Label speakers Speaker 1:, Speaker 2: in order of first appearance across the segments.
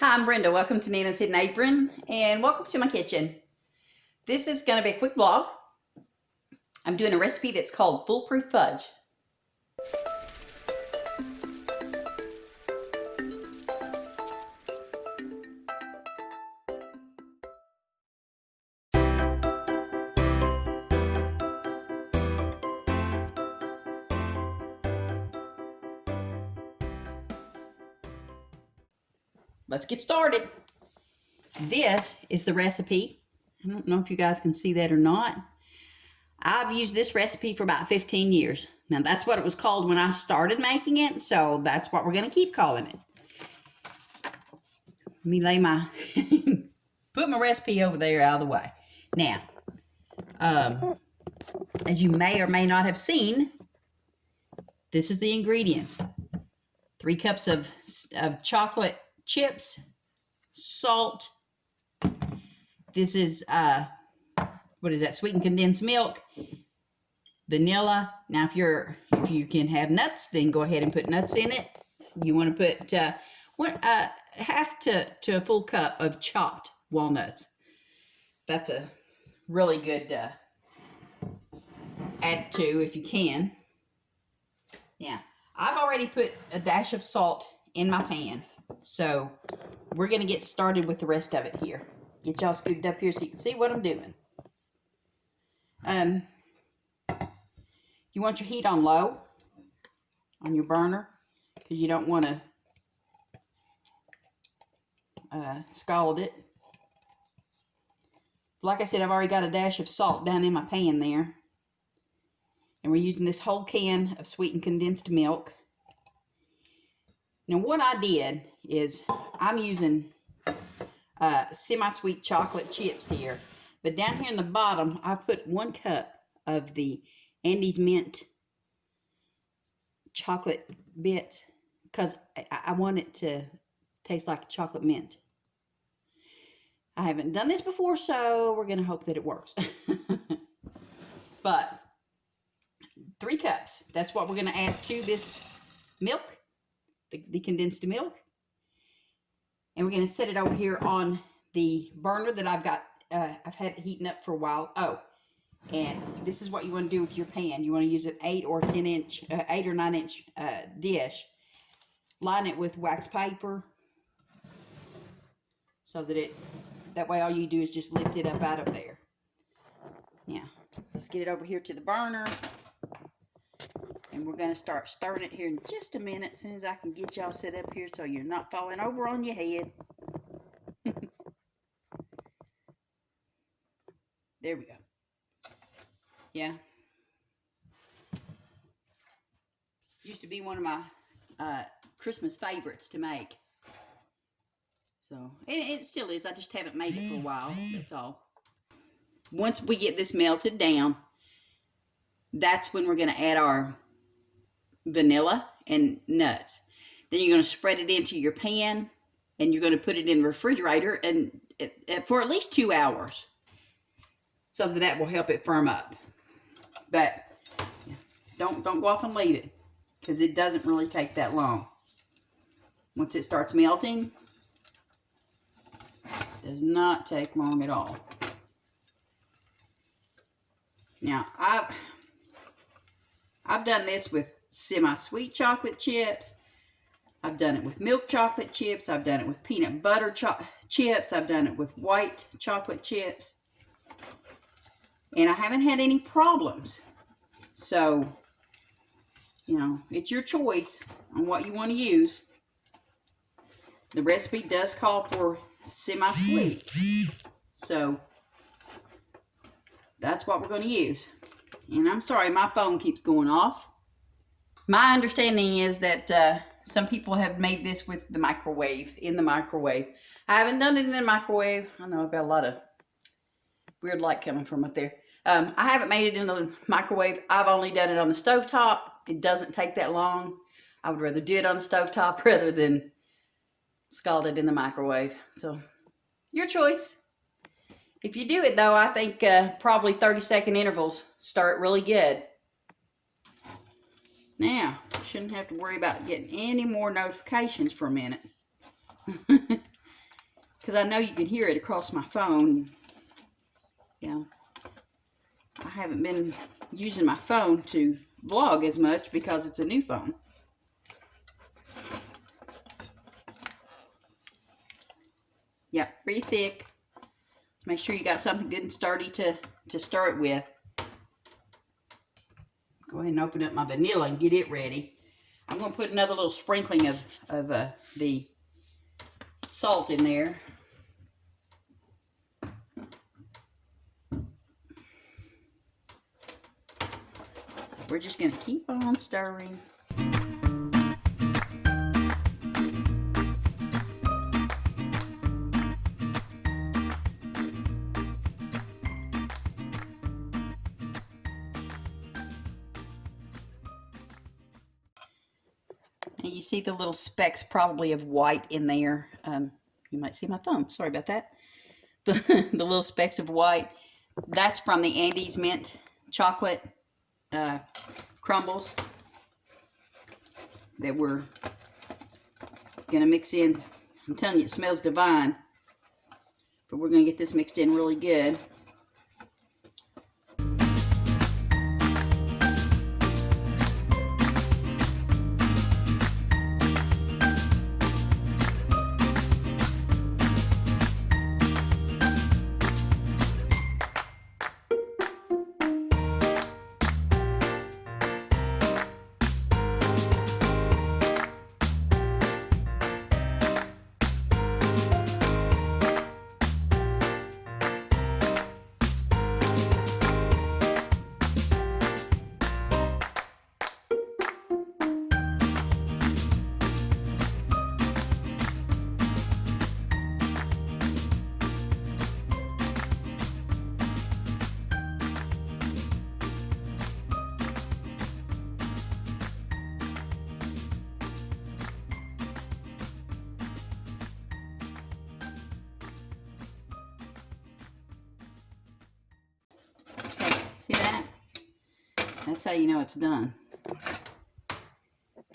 Speaker 1: Hi, I'm Brenda. Welcome to Nina's Hidden Apron and welcome to my kitchen. This is going to be a quick vlog. I'm doing a recipe that's called Foolproof Fudge. Let's get started. This is the recipe. I don't know if you guys can see that or not. I've used this recipe for about 15 years. Now that's what it was called when I started making it, so that's what we're going to keep calling it. Let me lay my, put my recipe over there out of the way. Now, as you may or may not have seen, this is the ingredients. 3 cups of chocolate chips, salt. This is, what is that, sweetened condensed milk, vanilla. Now, if you can have nuts, then go ahead and put nuts in it. You want to put half to a full cup of chopped walnuts. That's a really good add to if you can. Yeah, I've already put a dash of salt in my pan, so we're going to get started with the rest of it here. Get y'all scooted up here so you can see what I'm doing. You want your heat on low on your burner because you don't want to scald it. Like I said, I've already got a dash of salt down in my pan there. And we're using this whole can of sweetened condensed milk. Now what I did is I'm using semi-sweet chocolate chips here. But down here in the bottom, I put 1 cup of the Andes Mint chocolate bits because I want it to taste like chocolate mint. I haven't done this before, so we're going to hope that it works. But 3 cups, that's what we're going to add to this milk, the condensed milk. And we're going to set it over here on the burner that I've got. I've had it heating up for a while. Oh, and this is what you want to do with your pan. You want to use an 8 or 9 inch dish. Line it with wax paper so that that way all you do is just lift it up out of there. Now, let's get it over here to the burner. And we're going to start stirring it here in just a minute, as soon as I can get y'all set up here so you're not falling over on your head. There we go. Yeah. Used to be one of my Christmas favorites to make. So, it still is. I just haven't made it for a while. That's all. Once we get this melted down, that's when we're going to add our vanilla and nuts. Then you're going to spread it into your pan, and you're going to put it in the refrigerator and for at least 2 hours, so that will help it firm up. But don't go off and leave it, because it doesn't really take that long. Once it starts melting, it does not take long at all. Now I've done this with semi-sweet chocolate chips. I've done it with milk chocolate chips. I've done it with peanut butter chips. I've done it with white chocolate chips. And I haven't had any problems. So, you know, it's your choice on what you want to use. The recipe does call for semi-sweet. So, that's what we're going to use. And I'm sorry, my phone keeps going off. My understanding is that some people have made this with the microwave, in the microwave. I haven't done it in the microwave. I know I've got a lot of weird light coming from up there. I haven't made it in the microwave. I've only done it on the stovetop. It doesn't take that long. I would rather do it on the stovetop rather than scald it in the microwave. So, your choice. If you do it, though, I think probably 30-second intervals start really good. Now, shouldn't have to worry about getting any more notifications for a minute. because I know you can hear it across my phone. You know, I haven't been using my phone to vlog as much because it's a new phone. Yeah, pretty thick. Make sure you got something good and sturdy to stir it with. Go ahead and open up my vanilla and get it ready. I'm going to put another little sprinkling of the salt in there. We're just going to keep on stirring. And you see the little specks probably of white in there. You might see my thumb. Sorry about that. The little specks of white. That's from the Andes mint chocolate crumbles that we're going to mix in. I'm telling you, it smells divine. But we're going to get this mixed in really good. See that? That's how you know it's done.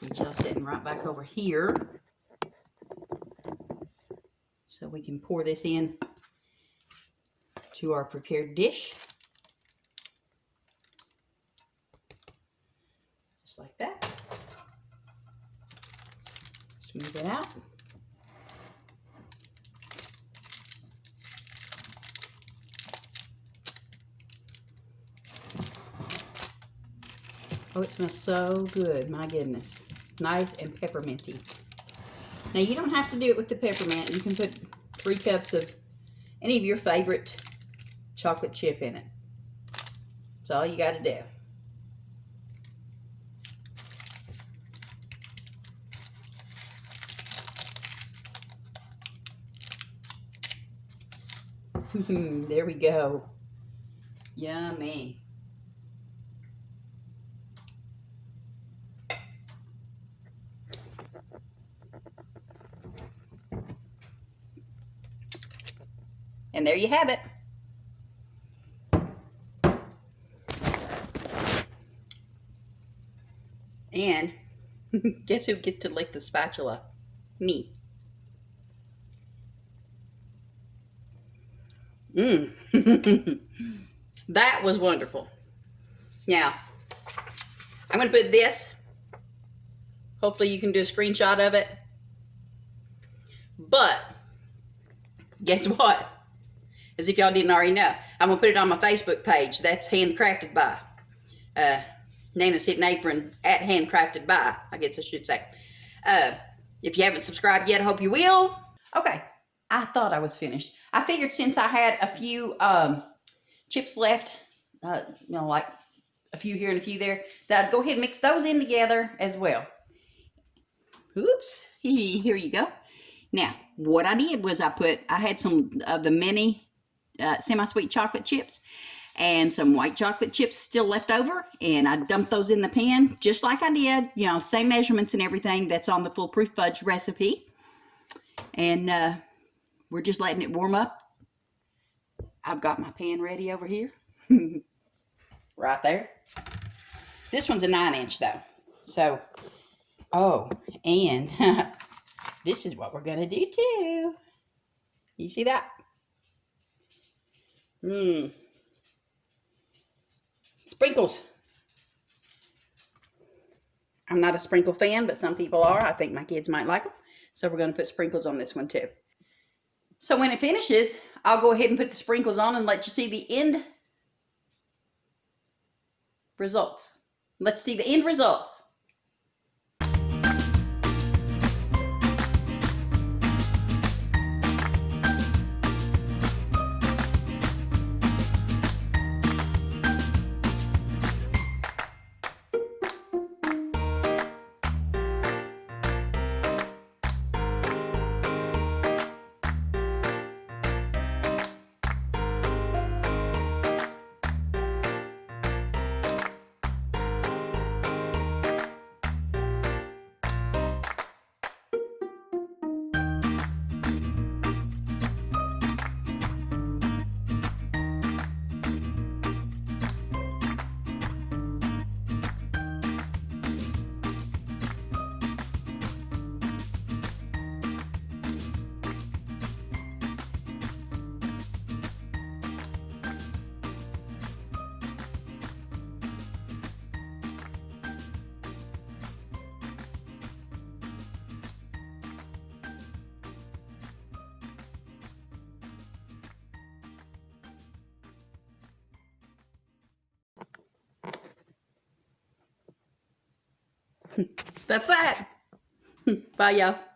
Speaker 1: Get y'all sitting right back over here so we can pour this in to our prepared dish. Just like that. Smooth it out. Oh, it smells so good. My goodness. Nice and pepperminty. Now, you don't have to do it with the peppermint. You can put 3 cups of any of your favorite chocolate chip in it. That's all you got to do. There we go. Yummy. And there you have it. And guess who gets to lick the spatula? Me. That was wonderful. Now, I'm going to put this. Hopefully you can do a screenshot of it. But, guess what? As if y'all didn't already know. I'm going to put it on my Facebook page. That's handcrafted by Nana's Hidden Apron at handcrafted by, I guess I should say. If you haven't subscribed yet, I hope you will. Okay, I thought I was finished. I figured since I had a few chips left, you know, like a few here and a few there, that I'd go ahead and mix those in together as well. Oops, here you go. Now, what I did was I had some of the mini semi-sweet chocolate chips and some white chocolate chips still left over, and I dumped those in the pan just like I did, you know, same measurements and everything that's on the Foolproof Fudge recipe. And we're just letting it warm up. I've got my pan ready over here. Right there. This one's a 9-inch though. So, oh, and this is what we're gonna do too. You see that? Sprinkles. I'm not a sprinkle fan, but some people are. I think my kids might like them. So we're going to put sprinkles on this one too. So when it finishes, I'll go ahead and put the sprinkles on and let you see the end results. Let's see the end results. That's that. Bye, y'all.